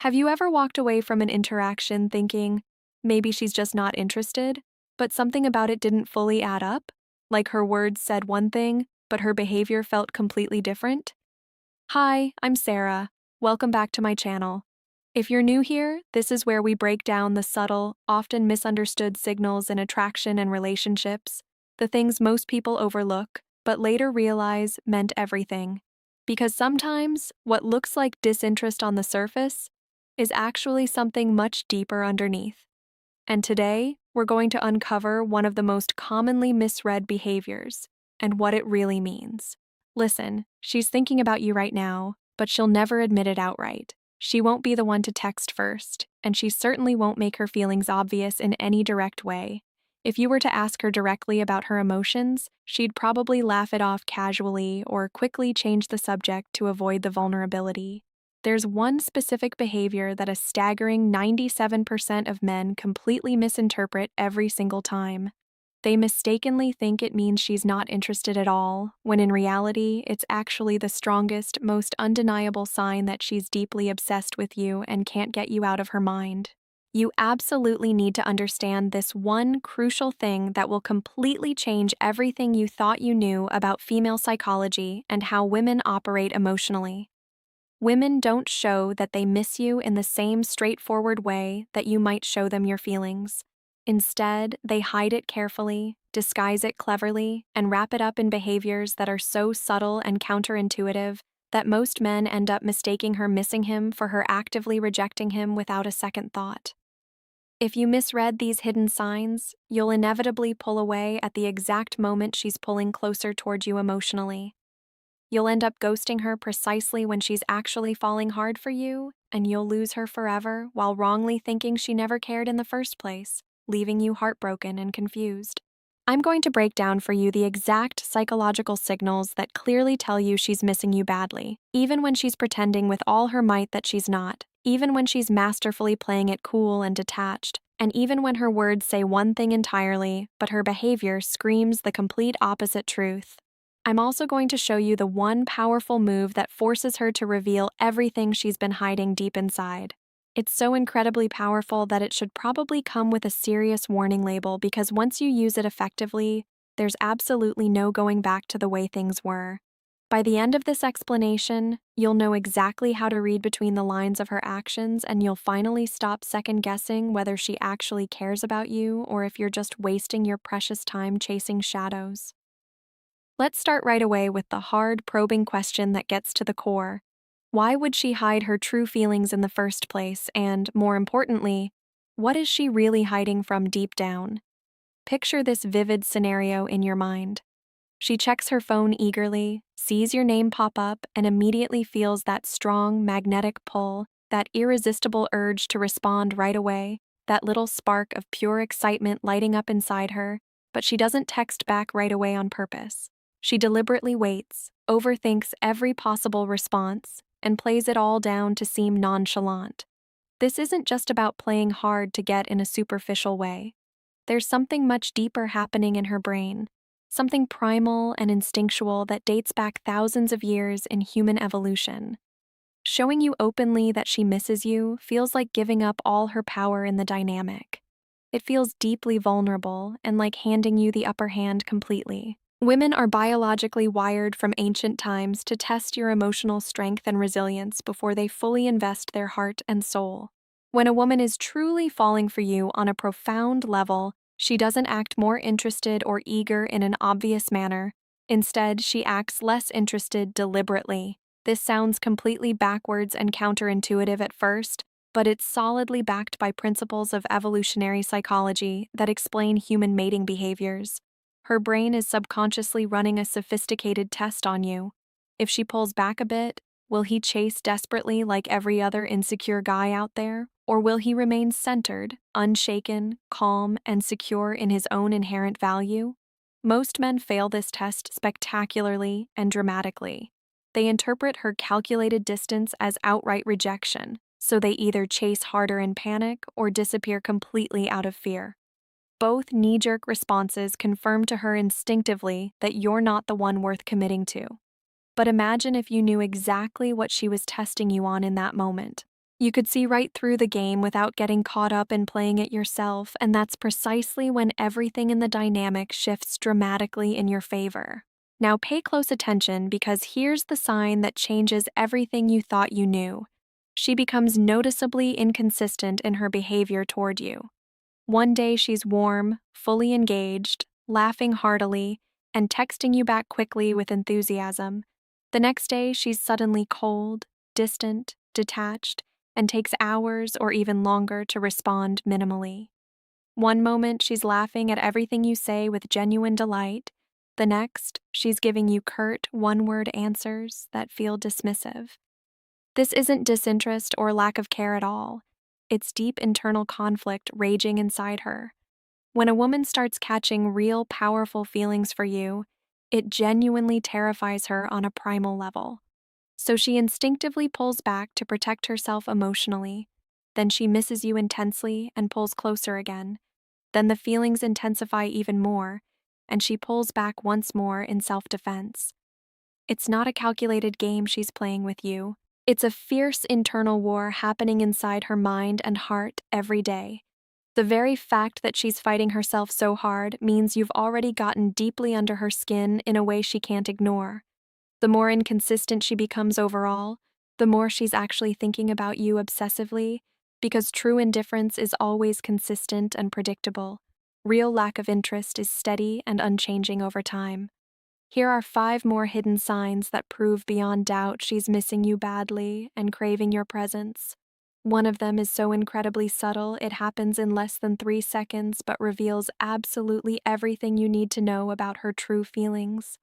Have you ever walked away from an interaction thinking, maybe she's just not interested, but something about it didn't fully add up? Like her words said one thing, but her behavior felt completely different? Hi, I'm Sarah. Welcome back to my channel. If you're new here, this is where we break down the subtle, often misunderstood signals in attraction and relationships, the things most people overlook, but later realize meant everything. Because sometimes, what looks like disinterest on the surface is actually something much deeper underneath. And today, we're going to uncover one of the most commonly misread behaviors and what it really means. Listen, she's thinking about you right now, but she'll never admit it outright. She won't be the one to text first, and she certainly won't make her feelings obvious in any direct way. If you were to ask her directly about her emotions, she'd probably laugh it off casually or quickly change the subject to avoid the vulnerability. There's one specific behavior that a staggering 97% of men completely misinterpret every single time. They mistakenly think it means she's not interested at all, when in reality, it's actually the strongest, most undeniable sign that she's deeply obsessed with you and can't get you out of her mind. You absolutely need to understand this one crucial thing that will completely change everything you thought you knew about female psychology and how women operate emotionally. Women don't show that they miss you in the same straightforward way that you might show them your feelings. Instead, they hide it carefully, disguise it cleverly, and wrap it up in behaviors that are so subtle and counterintuitive that most men end up mistaking her missing him for her actively rejecting him without a second thought. If you misread these hidden signs, you'll inevitably pull away at the exact moment she's pulling closer toward you emotionally. You'll end up ghosting her precisely when she's actually falling hard for you, and you'll lose her forever while wrongly thinking she never cared in the first place, leaving you heartbroken and confused. I'm going to break down for you the exact psychological signals that clearly tell you she's missing you badly, even when she's pretending with all her might that she's not, even when she's masterfully playing it cool and detached, and even when her words say one thing entirely, but her behavior screams the complete opposite truth. I'm also going to show you the one powerful move that forces her to reveal everything she's been hiding deep inside. It's so incredibly powerful that it should probably come with a serious warning label because once you use it effectively, there's absolutely no going back to the way things were. By the end of this explanation, you'll know exactly how to read between the lines of her actions and you'll finally stop second-guessing whether she actually cares about you or if you're just wasting your precious time chasing shadows. Let's start right away with the hard, probing question that gets to the core. Why would she hide her true feelings in the first place? And, more importantly, what is she really hiding from deep down? Picture this vivid scenario in your mind. She checks her phone eagerly, sees your name pop up, and immediately feels that strong, magnetic pull, that irresistible urge to respond right away, that little spark of pure excitement lighting up inside her, but she doesn't text back right away on purpose. She deliberately waits, overthinks every possible response, and plays it all down to seem nonchalant. This isn't just about playing hard to get in a superficial way. There's something much deeper happening in her brain, something primal and instinctual that dates back thousands of years in human evolution. Showing you openly that she misses you feels like giving up all her power in the dynamic. It feels deeply vulnerable and like handing you the upper hand completely. Women are biologically wired from ancient times to test your emotional strength and resilience before they fully invest their heart and soul. When a woman is truly falling for you on a profound level, she doesn't act more interested or eager in an obvious manner. Instead, she acts less interested deliberately. This sounds completely backwards and counterintuitive at first, but it's solidly backed by principles of evolutionary psychology that explain human mating behaviors. Her brain is subconsciously running a sophisticated test on you. If she pulls back a bit, will he chase desperately like every other insecure guy out there? Or will he remain centered, unshaken, calm, and secure in his own inherent value? Most men fail this test spectacularly and dramatically. They interpret her calculated distance as outright rejection, so they either chase harder in panic or disappear completely out of fear. Both knee-jerk responses confirm to her instinctively that you're not the one worth committing to. But imagine if you knew exactly what she was testing you on in that moment. You could see right through the game without getting caught up in playing it yourself, and that's precisely when everything in the dynamic shifts dramatically in your favor. Now pay close attention because here's the sign that changes everything you thought you knew. She becomes noticeably inconsistent in her behavior toward you. One day she's warm, fully engaged, laughing heartily, and texting you back quickly with enthusiasm. The next day she's suddenly cold, distant, detached, and takes hours or even longer to respond minimally. One moment she's laughing at everything you say with genuine delight. The next, she's giving you curt, one-word answers that feel dismissive. This isn't disinterest or lack of care at all. It's deep internal conflict raging inside her. When a woman starts catching real, powerful feelings for you, it genuinely terrifies her on a primal level. So she instinctively pulls back to protect herself emotionally. Then she misses you intensely and pulls closer again. Then the feelings intensify even more, and she pulls back once more in self-defense. It's not a calculated game she's playing with you. It's a fierce internal war happening inside her mind and heart every day. The very fact that she's fighting herself so hard means you've already gotten deeply under her skin in a way she can't ignore. The more inconsistent she becomes overall, the more she's actually thinking about you obsessively, because true indifference is always consistent and predictable. Real lack of interest is steady and unchanging over time. Here are 5 more hidden signs that prove beyond doubt she's missing you badly and craving your presence. One of them is so incredibly subtle it happens in less than 3 seconds but reveals absolutely everything you need to know about her true feelings.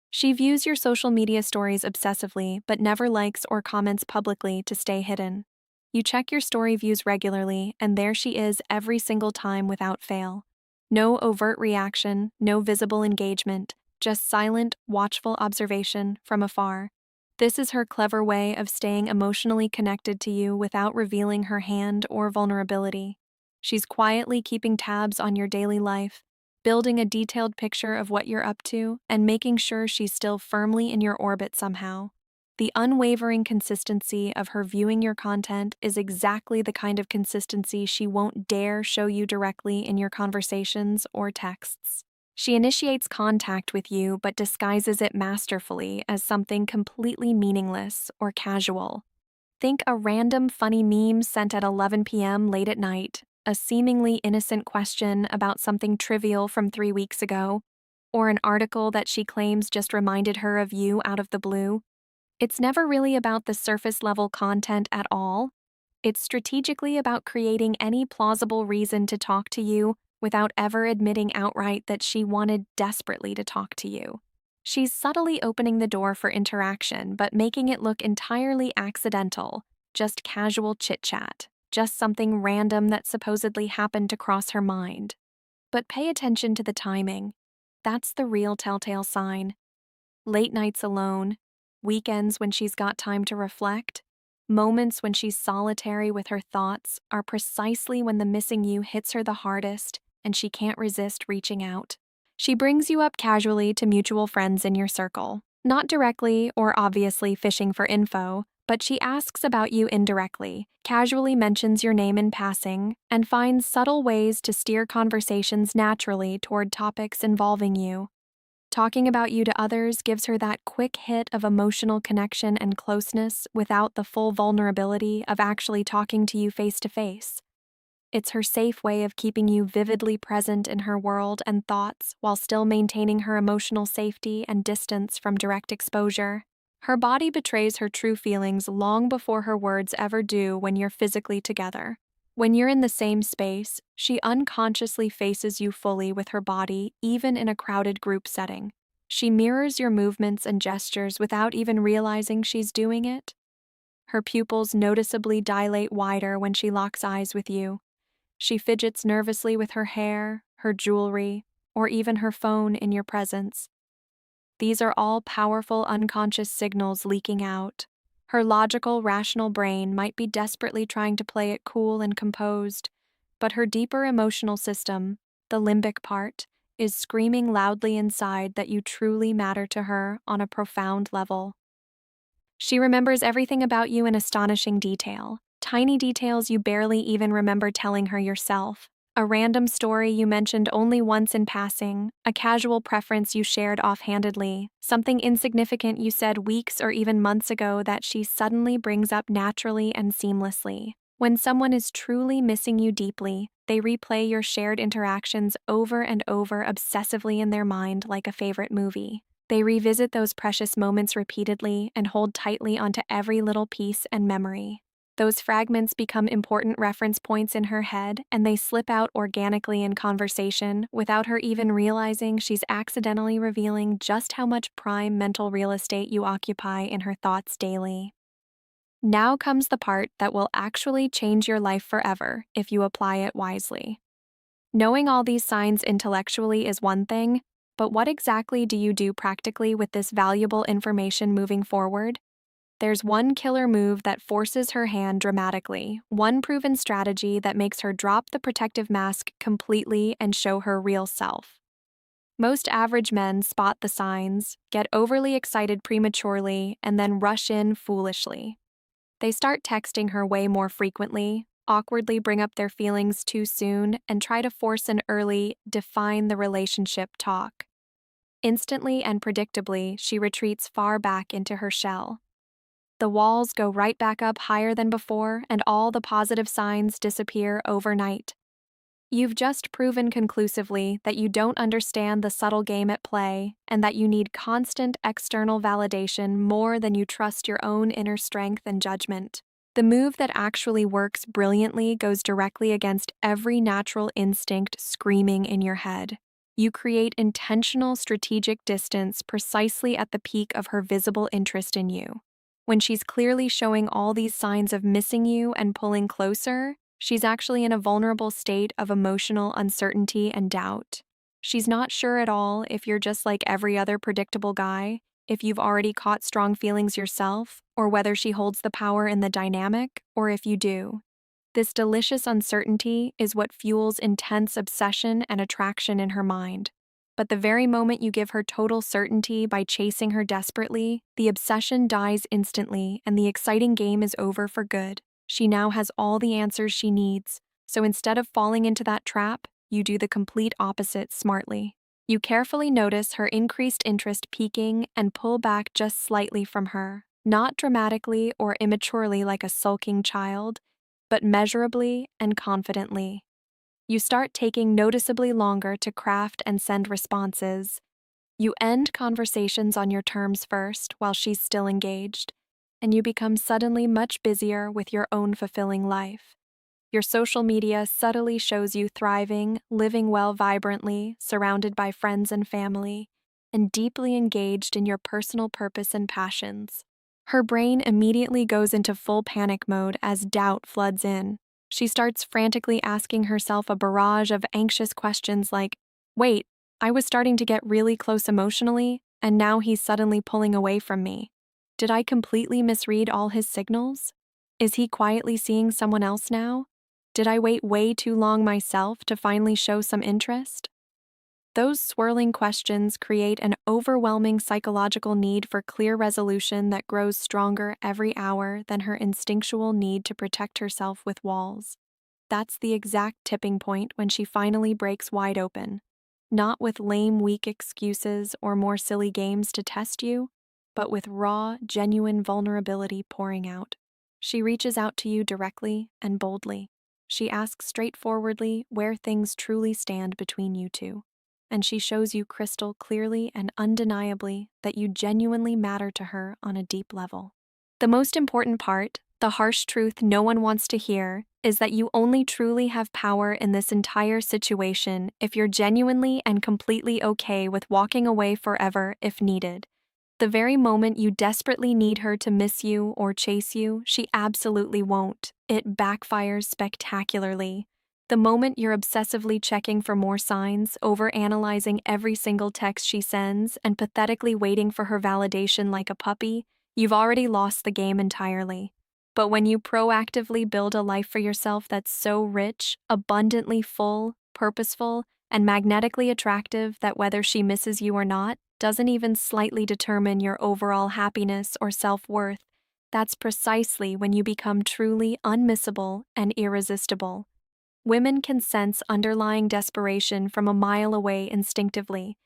She views your social media stories obsessively but never likes or comments publicly to stay hidden. You check your story views regularly, and there she is every single time without fail. No overt reaction, no visible engagement, just silent, watchful observation from afar. This is her clever way of staying emotionally connected to you without revealing her hand or vulnerability. She's quietly keeping tabs on your daily life, building a detailed picture of what you're up to, and making sure she's still firmly in your orbit somehow. The unwavering consistency of her viewing your content is exactly the kind of consistency she won't dare show you directly in your conversations or texts. She initiates contact with you but disguises it masterfully as something completely meaningless or casual. Think a random funny meme sent at 11 p.m. late at night, a seemingly innocent question about something trivial from 3 weeks ago, or an article that she claims just reminded her of you out of the blue. It's never really about the surface-level content at all. It's strategically about creating any plausible reason to talk to you without ever admitting outright that she wanted desperately to talk to you. She's subtly opening the door for interaction but making it look entirely accidental, just casual chit-chat, just something random that supposedly happened to cross her mind. But pay attention to the timing. That's the real telltale sign. Late nights alone, weekends when she's got time to reflect, moments when she's solitary with her thoughts are precisely when the missing you hits her the hardest and she can't resist reaching out. She brings you up casually to mutual friends in your circle, not directly or obviously fishing for info, but she asks about you indirectly, casually mentions your name in passing, and finds subtle ways to steer conversations naturally toward topics involving you. Talking about you to others gives her that quick hit of emotional connection and closeness without the full vulnerability of actually talking to you face to face. It's her safe way of keeping you vividly present in her world and thoughts while still maintaining her emotional safety and distance from direct exposure. Her body betrays her true feelings long before her words ever do when you're physically together. When you're in the same space, she unconsciously faces you fully with her body, even in a crowded group setting. She mirrors your movements and gestures without even realizing she's doing it. Her pupils noticeably dilate wider when she locks eyes with you. She fidgets nervously with her hair, her jewelry, or even her phone in your presence. These are all powerful unconscious signals leaking out. Her logical, rational brain might be desperately trying to play it cool and composed, but her deeper emotional system, the limbic part, is screaming loudly inside that you truly matter to her on a profound level. She remembers everything about you in astonishing detail, Tiny details you barely even remember telling her yourself. A random story you mentioned only once in passing, a casual preference you shared offhandedly, something insignificant you said weeks or even months ago that she suddenly brings up naturally and seamlessly. When someone is truly missing you deeply, they replay your shared interactions over and over obsessively in their mind like a favorite movie. They revisit those precious moments repeatedly and hold tightly onto every little piece and memory. Those fragments become important reference points in her head, and they slip out organically in conversation without her even realizing she's accidentally revealing just how much prime mental real estate you occupy in her thoughts daily. Now comes the part that will actually change your life forever if you apply it wisely. Knowing all these signs intellectually is one thing, but what exactly do you do practically with this valuable information moving forward? There's one killer move that forces her hand dramatically, one proven strategy that makes her drop the protective mask completely and show her real self. Most average men spot the signs, get overly excited prematurely, and then rush in foolishly. They start texting her way more frequently, awkwardly bring up their feelings too soon, and try to force an early, define the relationship talk. Instantly and predictably, she retreats far back into her shell. The walls go right back up higher than before, and all the positive signs disappear overnight. You've just proven conclusively that you don't understand the subtle game at play and that you need constant external validation more than you trust your own inner strength and judgment. The move that actually works brilliantly goes directly against every natural instinct screaming in your head. You create intentional strategic distance precisely at the peak of her visible interest in you. When she's clearly showing all these signs of missing you and pulling closer, she's actually in a vulnerable state of emotional uncertainty and doubt. She's not sure at all if you're just like every other predictable guy, if you've already caught strong feelings yourself, or whether she holds the power in the dynamic, or if you do. This delicious uncertainty is what fuels intense obsession and attraction in her mind. But the very moment you give her total certainty by chasing her desperately, the obsession dies instantly and the exciting game is over for good. She now has all the answers she needs, so instead of falling into that trap, you do the complete opposite smartly. You carefully notice her increased interest peaking and pull back just slightly from her, not dramatically or immaturely like a sulking child, but measurably and confidently. You start taking noticeably longer to craft and send responses. You end conversations on your terms first while she's still engaged, and you become suddenly much busier with your own fulfilling life. Your social media subtly shows you thriving, living well vibrantly, surrounded by friends and family, and deeply engaged in your personal purpose and passions. Her brain immediately goes into full panic mode as doubt floods in. She starts frantically asking herself a barrage of anxious questions like, wait, I was starting to get really close emotionally, and now he's suddenly pulling away from me. Did I completely misread all his signals? Is he quietly seeing someone else now? Did I wait way too long myself to finally show some interest? Those swirling questions create an overwhelming psychological need for clear resolution that grows stronger every hour than her instinctual need to protect herself with walls. That's the exact tipping point when she finally breaks wide open, not with lame, weak excuses or more silly games to test you, but with raw, genuine vulnerability pouring out. She reaches out to you directly and boldly. She asks straightforwardly where things truly stand between you two. And she shows you crystal clearly and undeniably that you genuinely matter to her on a deep level. The most important part, the harsh truth no one wants to hear, is that you only truly have power in this entire situation if you're genuinely and completely okay with walking away forever if needed. The very moment you desperately need her to miss you or chase you, she absolutely won't. It backfires spectacularly. The moment you're obsessively checking for more signs, overanalyzing every single text she sends, and pathetically waiting for her validation like a puppy, you've already lost the game entirely. But when you proactively build a life for yourself that's so rich, abundantly full, purposeful, and magnetically attractive that whether she misses you or not doesn't even slightly determine your overall happiness or self-worth, That's precisely when you become truly unmissable and irresistible. Women can sense underlying desperation from a mile away instinctively.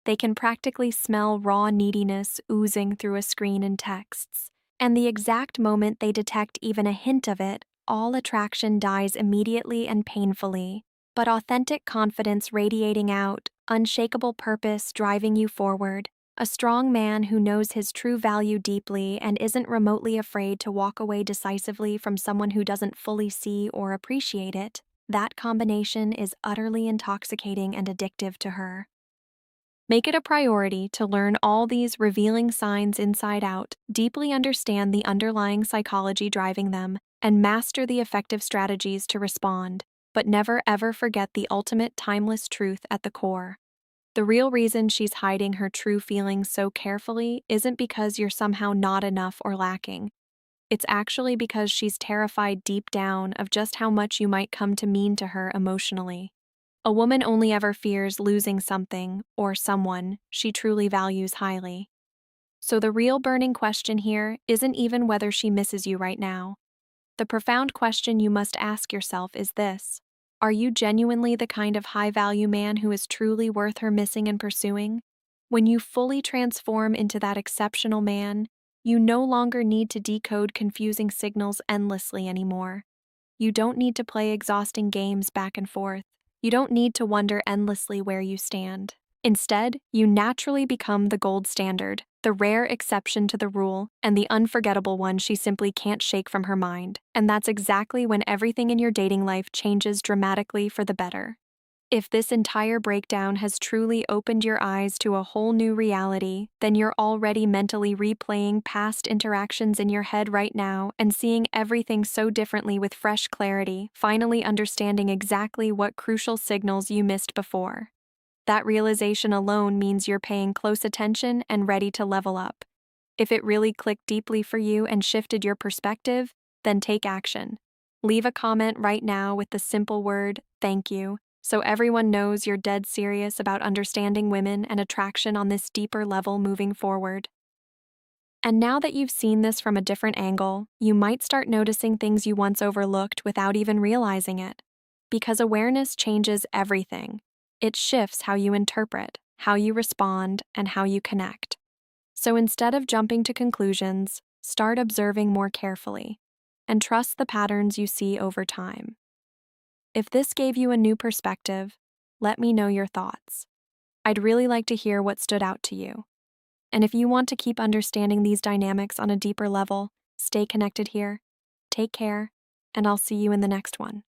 They can practically smell raw neediness oozing through a screen in texts. And the exact moment they detect even a hint of it, all attraction dies immediately and painfully. But authentic confidence radiating out, unshakable purpose driving you forward, a strong man who knows his true value deeply and isn't remotely afraid to walk away decisively from someone who doesn't fully see or appreciate it, that combination is utterly intoxicating and addictive to her. Make it a priority to learn all these revealing signs inside out, deeply understand the underlying psychology driving them, and master the effective strategies to respond, but never ever forget the ultimate timeless truth at the core. The real reason she's hiding her true feelings so carefully isn't because you're somehow not enough or lacking. It's actually because she's terrified deep down of just how much you might come to mean to her emotionally. A woman only ever fears losing something or someone she truly values highly. So the real burning question here isn't even whether she misses you right now. The profound question you must ask yourself is this: are you genuinely the kind of high-value man who is truly worth her missing and pursuing? When you fully transform into that exceptional man, you no longer need to decode confusing signals endlessly anymore. You don't need to play exhausting games back and forth. You don't need to wonder endlessly where you stand. Instead, you naturally become the gold standard, the rare exception to the rule, and the unforgettable one she simply can't shake from her mind. And that's exactly when everything in your dating life changes dramatically for the better. If this entire breakdown has truly opened your eyes to a whole new reality, then you're already mentally replaying past interactions in your head right now and seeing everything so differently with fresh clarity, finally understanding exactly what crucial signals you missed before. That realization alone means you're paying close attention and ready to level up. If it really clicked deeply for you and shifted your perspective, then take action. Leave a comment right now with the simple word, "thank you," so everyone knows you're dead serious about understanding women and attraction on this deeper level moving forward. And now that you've seen this from a different angle, you might start noticing things you once overlooked without even realizing it. Because awareness changes everything. It shifts how you interpret, how you respond, and how you connect. So instead of jumping to conclusions, start observing more carefully and trust the patterns you see over time. If this gave you a new perspective, let me know your thoughts. I'd really like to hear what stood out to you. And if you want to keep understanding these dynamics on a deeper level, stay connected here. Take care, and I'll see you in the next one.